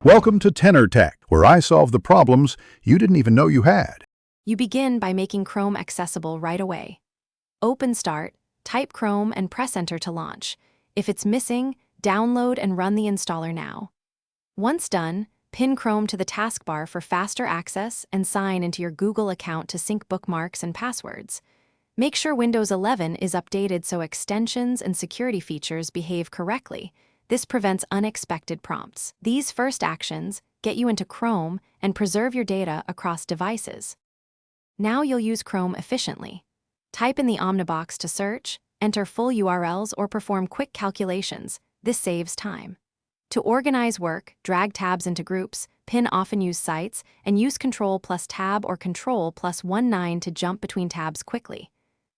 Welcome to Tenor Tech, where I solve the problems you didn't even know you had. You begin by making Chrome accessible right away. Open Start, type Chrome and press Enter to launch. If it's missing, download and run the installer now. Once done, pin Chrome to the taskbar for faster access and sign into your Google account to sync bookmarks and passwords. Make sure Windows 11 is updated so extensions and security features behave correctly. This prevents unexpected prompts. These first actions get you into Chrome and preserve your data across devices. Now you'll use Chrome efficiently. Type in the Omnibox to search, enter full URLs, or perform quick calculations. This saves time. To organize work, drag tabs into groups, pin often used sites, and use Ctrl+Tab or Ctrl+19 to jump between tabs quickly.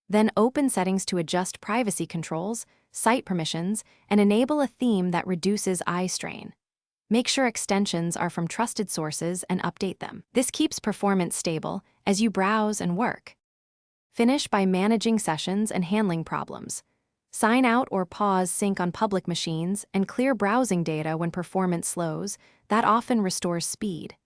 Then open Settings to adjust privacy controls, site permissions, and enable a theme that reduces eye strain. Make sure extensions are from trusted sources and update them. This keeps performance stable as you browse and work. Finish by managing sessions and handling problems. Sign out or pause sync on public machines and clear browsing data when performance slows. That often restores speed.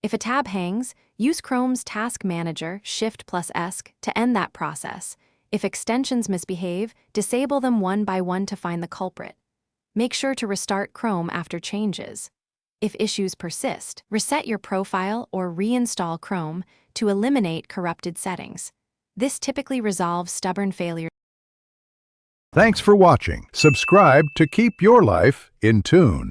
If a tab hangs, use Chrome's Task Manager, Shift+S, to end that process. If extensions misbehave, disable them one by one to find the culprit. Make sure to restart Chrome after changes. If issues persist, reset your profile or reinstall Chrome to eliminate corrupted settings. This typically resolves stubborn failures. Thanks for watching. Subscribe to keep your life in tune.